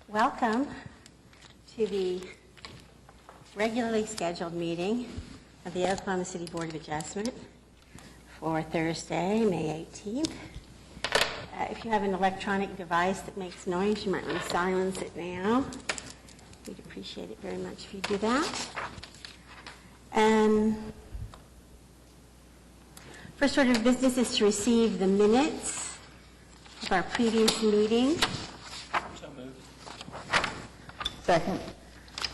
Welcome to the regularly scheduled meeting of the Oklahoma City Board of Adjustment for Thursday, May 18th. If you have an electronic device that makes noise, you might want to silence it now. We'd appreciate it very much if you do that. First order of business is to receive the minutes of our previous meeting. So moved. Second.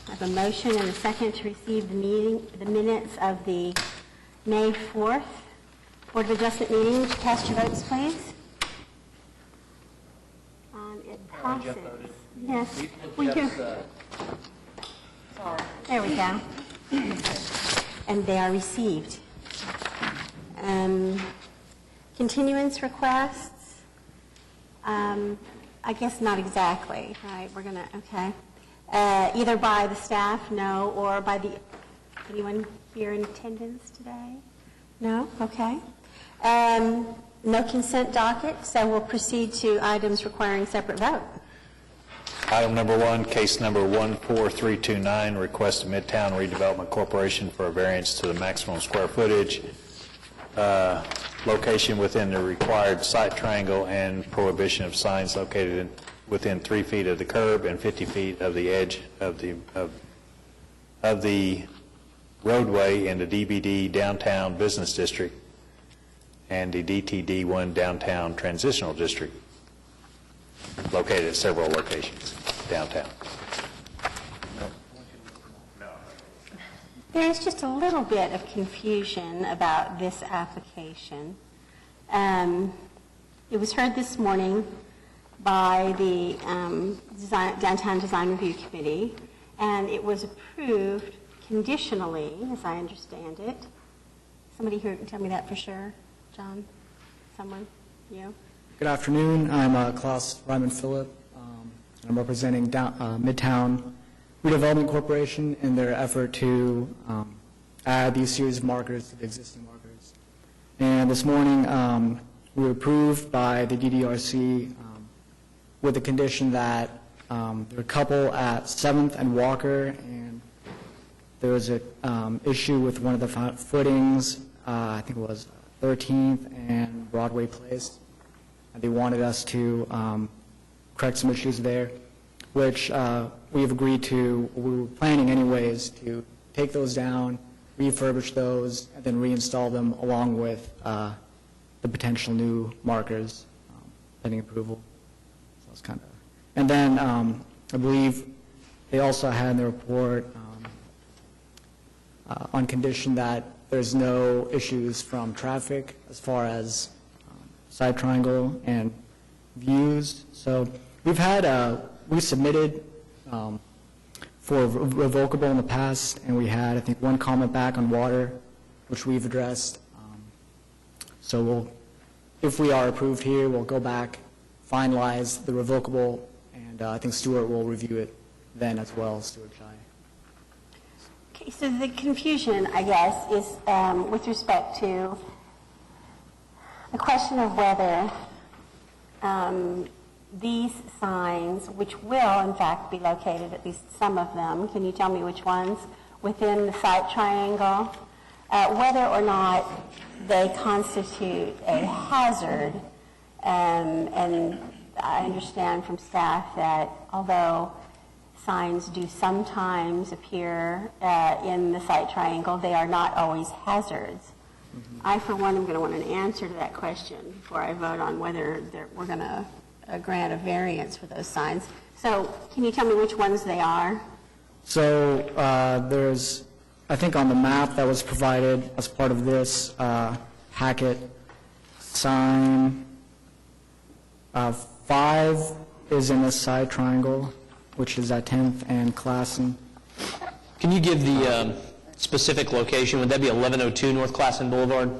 I have a motion and a second to receive the minutes of the May 4th Board of Adjustment meeting. Would you cast your votes, please? It passes. Yes. Will you? There we go. And they are received. Continuance requests? I guess not exactly, right? We're going to, okay. Either by the staff, no, or by anyone here in attendance today? No? Okay. No consent docket, so we'll proceed to items requiring separate vote. Item number one, case number 14329, request of Midtown Redevelopment Corporation for a variance to the maximum square footage, location within the required site triangle, and prohibition of signs located within 3 feet of the curb and 50 feet of the edge of the roadway in the DBD Downtown Business District and the DTD1 Downtown Transitional District, located at several locations downtown. There's just a little bit of confusion about this application. It was heard this morning by the Downtown Design Review Committee, and it was approved conditionally, as I understand it. Somebody here can tell me that for sure. John? Someone? You? Good afternoon. I'm Klaus Ryman Phillip. And I'm representing Midtown Redevelopment Corporation in their effort to add these series of markers to the existing markers. And this morning, we were approved by the DDRC with the condition that there were a couple at 7th and Walker, and there was an issue with one of the footings, I think it was 13th and Broadway Place. They wanted us to correct some issues there, which we have agreed to. We were planning anyways to take those down, refurbish those, and then reinstall them along with the potential new markers pending approval. So it's kind of, and then I believe they also had in the report on condition that there's no issues from traffic as far as side triangle and views. So we've had, we submitted for revocable in the past, and we had, I think, one comment back on water, which we've addressed. So if we are approved here, we'll go back, finalize the revocable, and I think Stuart will review it then as well, Stuart Chai. Okay, so the confusion, I guess, is with respect to the question of whether these signs, which will in fact be located, at least some of them, can you tell me which ones, within the site triangle, whether or not they constitute a hazard. And I understand from staff that although signs do sometimes appear in the site triangle, they are not always hazards. I, for one, am going to want an answer to that question before I vote on whether we're going to grant a variance for those signs. So can you tell me which ones they are? So there's, I think on the map that was provided as part of this packet, sign 5 is in the side triangle, which is at 10th and Classen. Can you give the specific location? Would that be 1102 North Classen Boulevard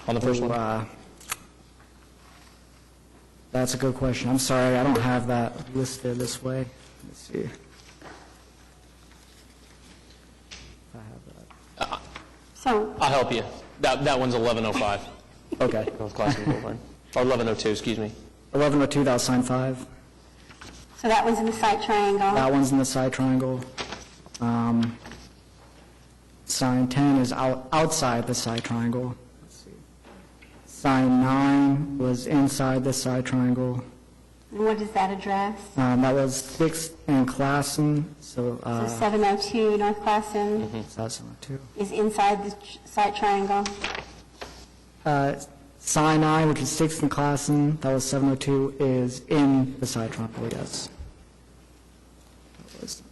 on the first one? That's a good question. I'm sorry, I don't have that listed this way. Let's see. If I have that. So I'll help you. That one's 1105 Okay. North Classen Boulevard. Or 1102, excuse me. 1102, that was sign 5. So that one's in the site triangle? That one's in the side triangle. Sign 10 is outside the side triangle. Let's see. Sign 9 was inside the side triangle. And what does that address? That was 6th and Classen, so, So 702 North Classen that's on 2. is inside the site triangle? Sign 9, which is 6th and Classen, that was 702, is in the side triangle, yes. That was-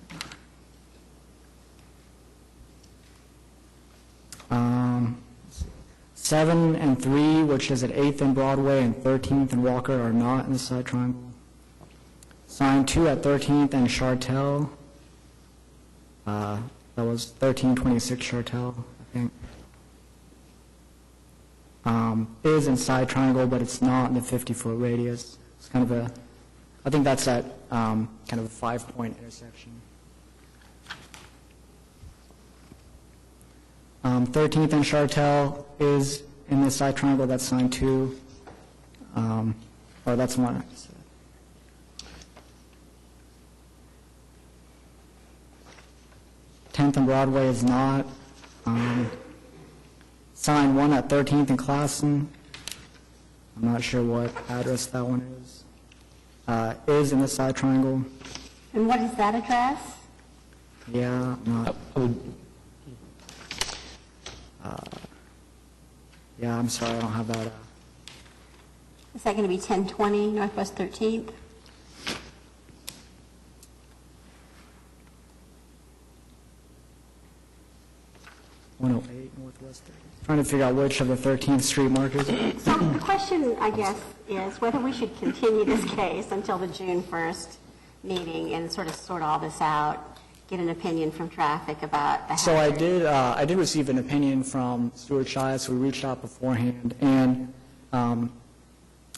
7 and 3, which is at 8th and Broadway, and 13th and Walker are not in the side triangle. Sign 2 at 13th and Chartel, that was 1326 Chartel, I think. Is in side triangle, but it's not in the 50-foot radius. It's kind of a, I think that's at kind of a 5-point intersection. 13th and Chartel is in the side triangle, that's sign 2. Or that's one. 10th and Broadway is not. Sign 1 at 13th and Classen, I'm not sure what address that one is in the side triangle. And what is that address? Yeah, I'm not, yeah, I'm sorry, I don't have that. Is that going to be 1020 Northwest 13th? Northwest. Trying to figure out which of the 13th Street markers. So the question, I guess, is whether we should continue this case until the June 1st meeting and sort all this out, get an opinion from traffic about the So hazard. I did receive an opinion from Stuart Shias, who reached out beforehand, and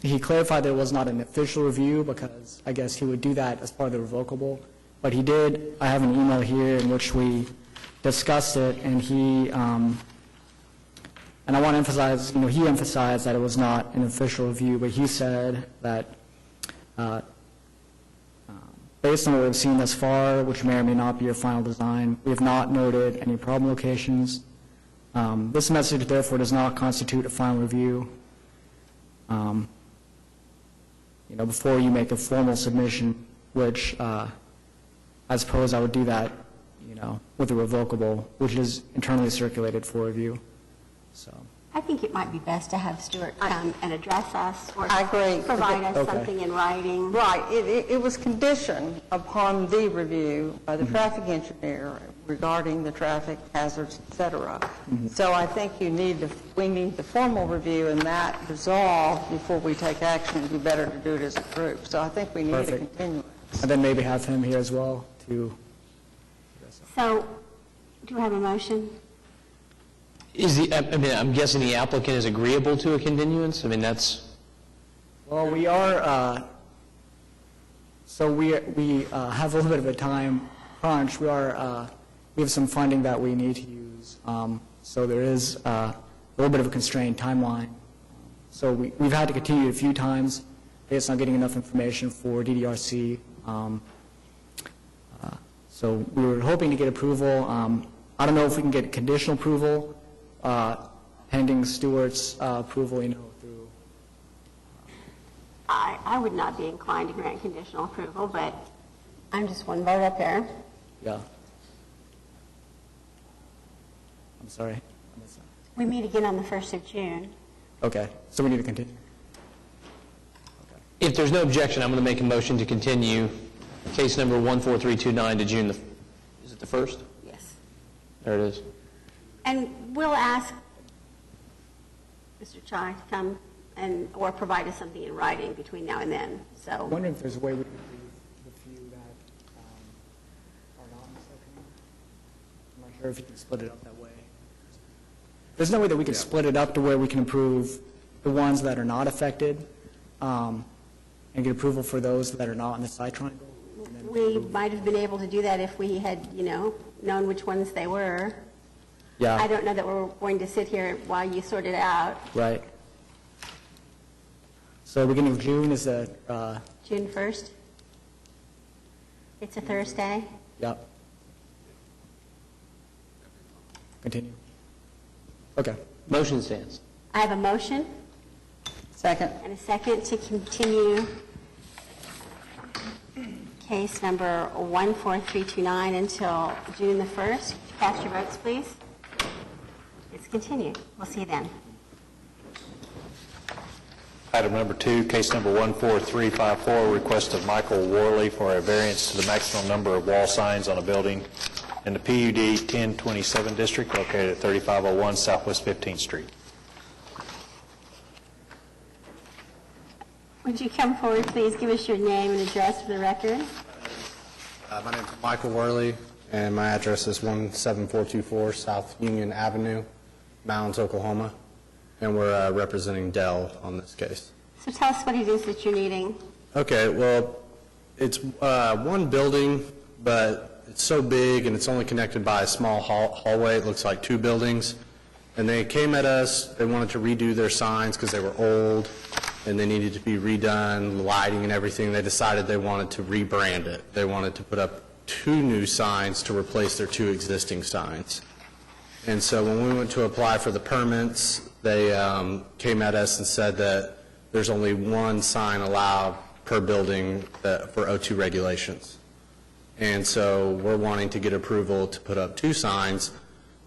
he clarified there was not an official review because I guess he would do that as part of the revocable. But he did, I have an email here in which we discussed it, and he, and I want to emphasize, he emphasized that it was not an official review, but he said that based on what we've seen thus far, which may or may not be your final design, we have not noted any problem locations. This message, therefore, does not constitute a final review. Before you make a formal submission, which I suppose I would do that, with a revocable, which is internally circulated for review. So. I think it might be best to have Stuart come and address us or I agree. provide us Okay. something in writing. Right, it was conditioned upon the review by the traffic engineer regarding the traffic hazards, et cetera. So I think we need the formal review and that resolved before we take action. It'd be better to do it as a group. So I think we need a Perfect. continuance. And then maybe have him here as well to. So, do we have a motion? I'm guessing the applicant is agreeable to a continuance? That's... Well, we are, so we have a little bit of a time crunch. We have some funding that we need to use. So there is a little bit of a constrained timeline. So we've had to continue a few times based on getting enough information for DDRC. So we were hoping to get approval. I don't know if we can get conditional approval, pending Stewart's approval, through. I would not be inclined to grant conditional approval, but I'm just one vote up there. Yeah. I'm sorry. I missed that. We meet again on the 1st of June. Okay, so we need to continue. If there's no objection, I'm going to make a motion to continue case number 14329 to June is it the 1st? Yes. There it is. And we'll ask Mr. Chai to come or provide us something in writing between now and then. I'm So, wondering if there's a way we can approve the few that are not in the second. I'm not sure if you can split it up that way. There's no way that we can split it up to where we can approve the ones that are not affected and get approval for those that are not in the side triangle. and then we approve- might have been able to do that if we had, known which ones they were. I Yeah, don't know that we're going to sit here while you sort it out. right. So beginning of June is the, June 1st? It's a Thursday? Yep. Continue. Okay. Motion stands. I have a motion Second. and a second to continue case number 14329 until June the 1st. Cast your votes, please. It's continued. We'll see you then. Item number 2, case number 14354, request of Michael Worley for a variance to the maximum number of wall signs on a building in the PUD 1027 district located at 3501 Southwest 15th Street. Would you come forward, please? Give us your name and address for the record. My name is Michael Worley, and my address is 17424 South Union Avenue, Mounds, Oklahoma, and we're representing Dell on this case. So tell us what it is that you're needing. Okay, well, it's one building, but it's so big and it's only connected by a small hallway. It looks like 2 buildings. And they came at us, they wanted to redo their signs because they were old and they needed to be redone, lighting and everything. They decided they wanted to rebrand it. They wanted to put up 2 new signs to replace their 2 existing signs. And so when we went to apply for the permits, they came at us and said that there's only 1 sign allowed per building for O2 regulations. And so we're wanting to get approval to put up 2 signs.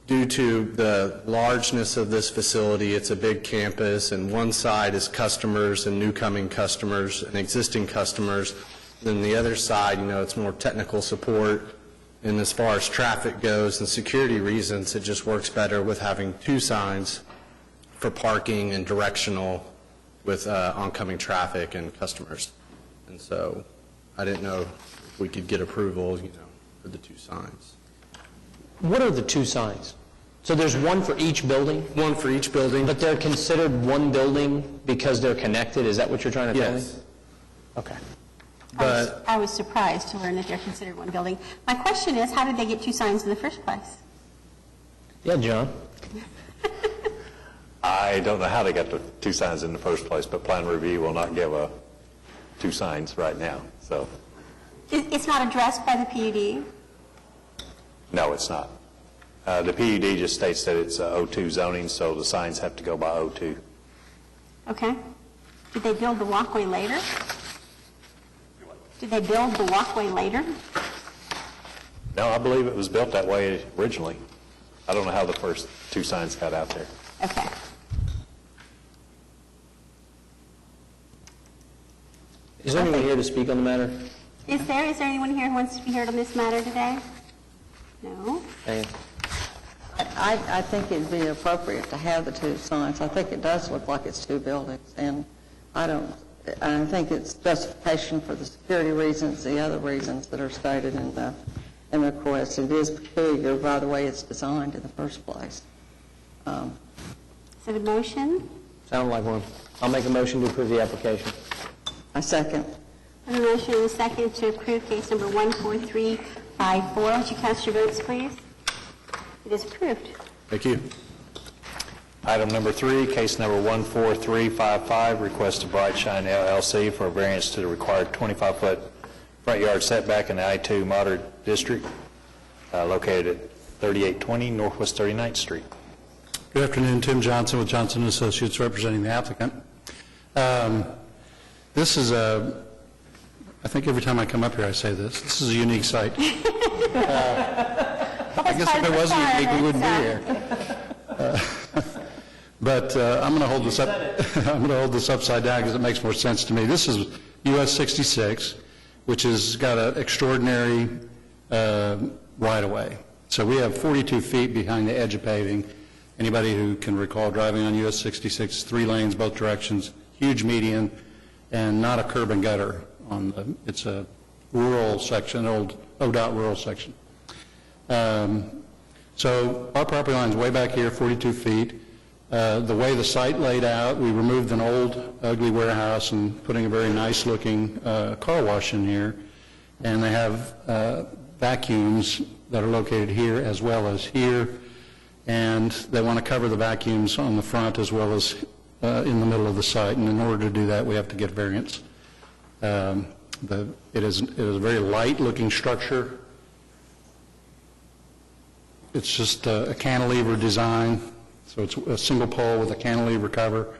Due to the largeness of this facility, it's a big campus, and one side is customers and new-coming customers and existing customers. Then the other side, it's more technical support. And as far as traffic goes and security reasons, it just works better with having 2 signs for parking and directional with oncoming traffic and customers. And so I didn't know if we could get approval, for the 2 signs. What are the 2 signs? So there's 1 for each building, 1 for each building. but they're considered 1 building because they're connected? Is that what you're trying to tell me? Yes. Okay. But I was surprised to learn that they're considered 1 building. My question is, how did they get 2 signs in the first place? Yeah, John? I don't know how they got the 2 signs in the first place, but plan review will not give 2 signs right now, so, It's not addressed by the PUD? no, it's not. The PUD just states that it's O2 zoning, so the signs have to go by O2. Okay. Did they build the walkway later? Did they build the walkway later? No, I believe it was built that way originally. I don't know how the first 2 signs got out there. Okay. Is there anyone here to speak on the matter? Is there anyone here who wants to be heard on this matter today? No? Hang on. I think it'd be appropriate to have the 2 signs. I think it does look like it's 2 buildings, and I think it's justification for the security reasons, the other reasons that are stated in the request. It is peculiar by the way it's designed in the first place. Is it a motion? Sounded like one. I'll make a motion to approve the application. I second. I have a motion and a second to approve case number 14354. Would you cast your votes, please? It is approved. thank you. Item number 3, case number 14355, request of Bright Shine LLC for a variance to the required 25-foot front yard setback in the I-2 Modern District, located at 3820 Northwest 39th Street. Good afternoon, Tim Johnson with Johnson & Associates representing the applicant. This is I think every time I come up here I say this is a unique site. I guess if it wasn't unique, we wouldn't be here. But I'm going to hold this up. I'm going to hold this upside down because it makes more sense to me. This is US 66, which has got an extraordinary right-of-way. So we have 42 feet behind the edge of paving. Anybody who can recall driving on US 66, 3 lanes both directions, huge median, and not a curb and gutter. It's a rural section, old ODOT rural section. So our property line is way back here, 42 feet. The way the site laid out, we removed an old, ugly warehouse and putting a very nice-looking car wash in here. And they have vacuums that are located here as well as here. And they want to cover the vacuums on the front as well as in the middle of the site. And in order to do that, we have to get variance. It is a very light-looking structure. It's just a cantilever design, so it's a single pole with a cantilever cover.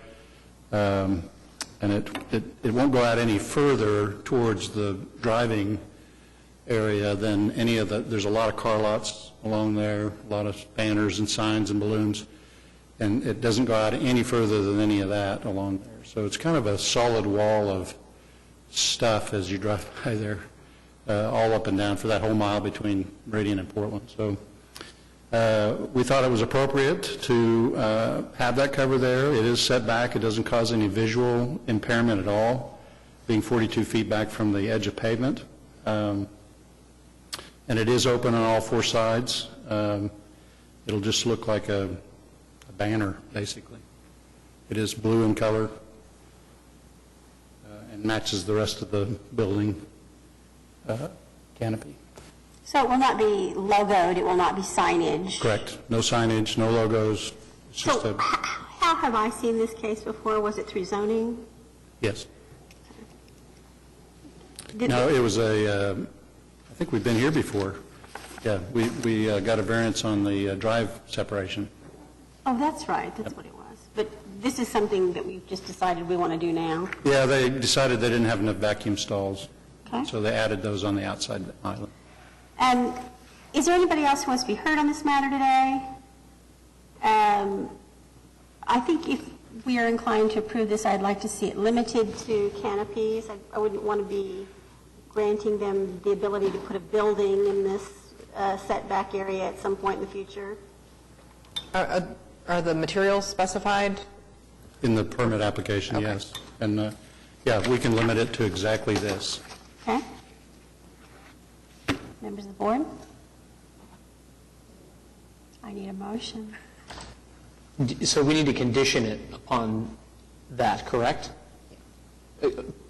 And it won't go out any further towards the driving area than any of the, there's a lot of car lots along there, a lot of banners and signs and balloons, and it doesn't go out any further than any of that along there. So it's kind of a solid wall of stuff as you drive by there, all up and down for that whole mile between Meridian and Portland. So we thought it was appropriate to have that cover there. It is set back. It doesn't cause any visual impairment at all, being 42 feet back from the edge of pavement. And it is open on all four sides. It'll just look like a banner, basically. It is blue in color and matches the rest of the building canopy. So it will not be logoed, it will not be signage? Correct. No signage, no logos. It's just So how have I seen this case before? Was it through zoning? yes. Did- No, it was I think we've been here before. Yeah, we got a variance on the drive separation. Oh, that's right, that's what it was. But this is something that we've just decided we want to do now? Yeah, they decided they didn't have enough vacuum stalls, Okay. so they added those on the outside island. And is there anybody else who wants to be heard on this matter today? I think if we are inclined to approve this, I'd like to see it limited to canopies. I wouldn't want to be granting them the ability to put a building in this setback area at some point in the future. Are the materials specified? In the permit application, Okay. yes. And, yeah, we can limit it to exactly this. Okay? Members of the board? I need a motion. So we need to condition it upon that, correct?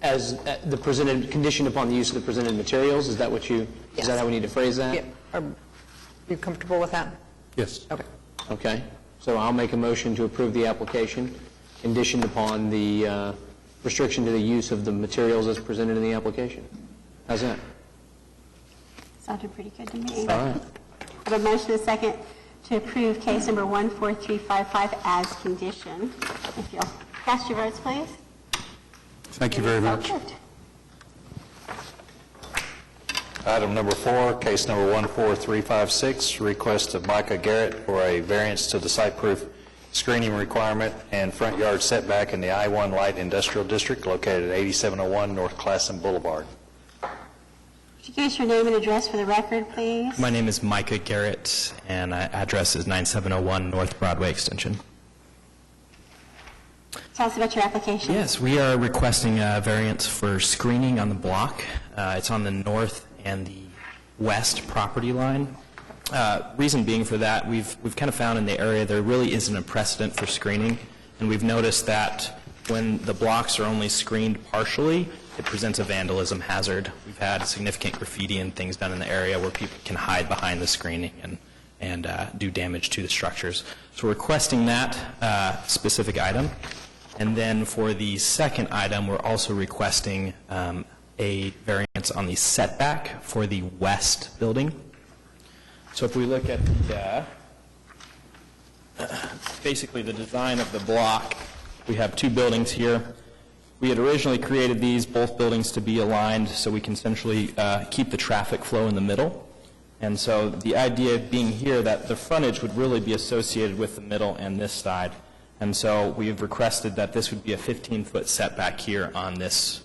As the presented, conditioned upon the use of the presented materials, is that what you, is that Yes. how we need to phrase that? Yeah. Are you comfortable with that? Yes. Okay. Okay, so I'll make a motion to approve the application, conditioned upon the restriction to the use of the materials as presented in the application. How's that? Sounded pretty good to me. All right. I have a motion and a second to approve case number 14355 as conditioned. If you'll cast your votes, please. Thank you very much. So moved. Item number 4, case number 14356, request of Micah Garrett for a variance to the site-proof screening requirement and front yard setback in the I-1 Light Industrial District located at 8701 North Classen Boulevard. Would you give us your name and address for the record, please? My name is Micah Garrett, and address is 9701 North Broadway Extension. Tell us about your application. Yes, we are requesting a variance for screening on the block. It's on the north and the west property line. Reason being for that, we've kind of found in the area there really isn't a precedent for screening, and we've noticed that when the blocks are only screened partially, it presents a vandalism hazard. We've had significant graffiti and things done in the area where people can hide behind the screening and do damage to the structures. So we're requesting that specific item. And then for the second item, we're also requesting a variance on the setback for the west building. So if we look at the, basically the design of the block, we have two buildings here. We had originally created these, both buildings, to be aligned so we can essentially keep the traffic flow in the middle. And so the idea being here that the frontage would really be associated with the middle and this side. And so we've requested that this would be a 15-foot setback here on this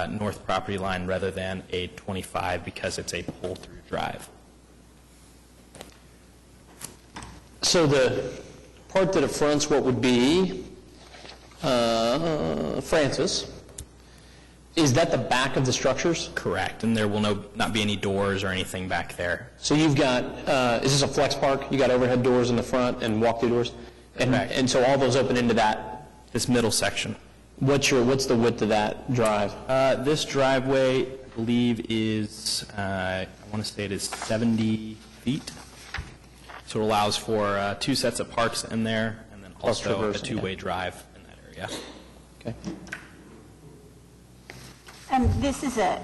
north property line rather than a 25 because it's a pull-through drive. So the part that affronts what would be Francis, is that the back of the structures? Correct, and there will not be any doors or anything back there. So you've got, is this a flex park? You got overhead doors in the front and walk-through doors? Correct. And so all those open into that? This middle section. What's the width of that drive? This driveway, I believe, is, I want to say it is 70 feet. So it allows for two sets of parks in there, and then Plus also a traversing, two-way drive in that area. Okay. This is a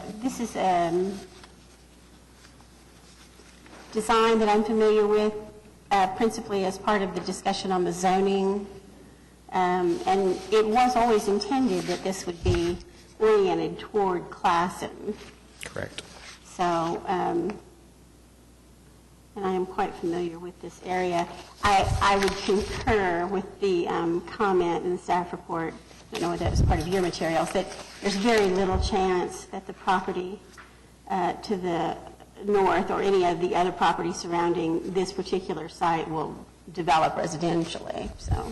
design that I'm familiar with, principally as part of the discussion on the zoning. And it was always intended that this would be oriented toward Classen. Correct. So, and I am quite familiar with this area. I would concur with the comment in the staff report, I don't know whether that was part of your materials, that there's very little chance that the property to the north or any of the other properties surrounding this particular site will develop residentially, so.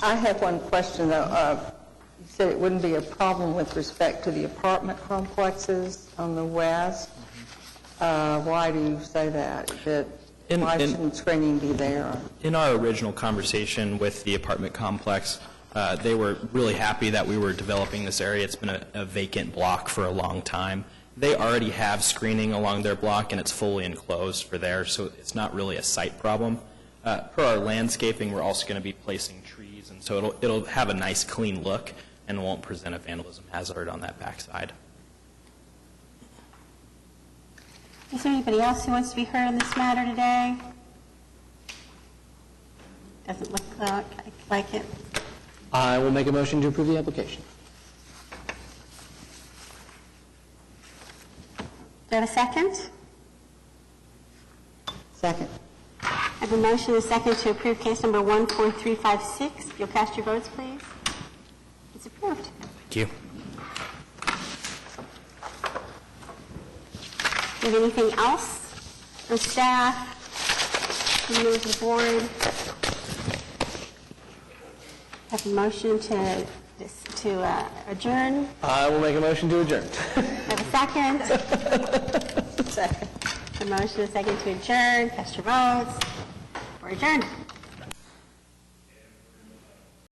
I have one question, though. You said it wouldn't be a problem with respect to the apartment complexes on the west. Why do you say that? Why shouldn't screening be there? In our original conversation with the apartment complex, they were really happy that we were developing this area. It's been a vacant block for a long time. They already have screening along their block, and it's fully enclosed for there, so it's not really a site problem. Per our landscaping, we're also going to be placing trees, and so it'll have a nice, clean look and won't present a vandalism hazard on that backside. Is there anybody else who wants to be heard on this matter today? Doesn't look like it. I will make a motion to approve the application. Do I have a second? Second. I have a motion and a second to approve case number 14356. If you'll cast your votes, please. It's approved. Thank you. Do you have anything else from staff, from members of the board? Have a motion to adjourn. I will make a motion to adjourn. Have a second. Second. A motion and a second to adjourn. Cast your votes. We're adjourned.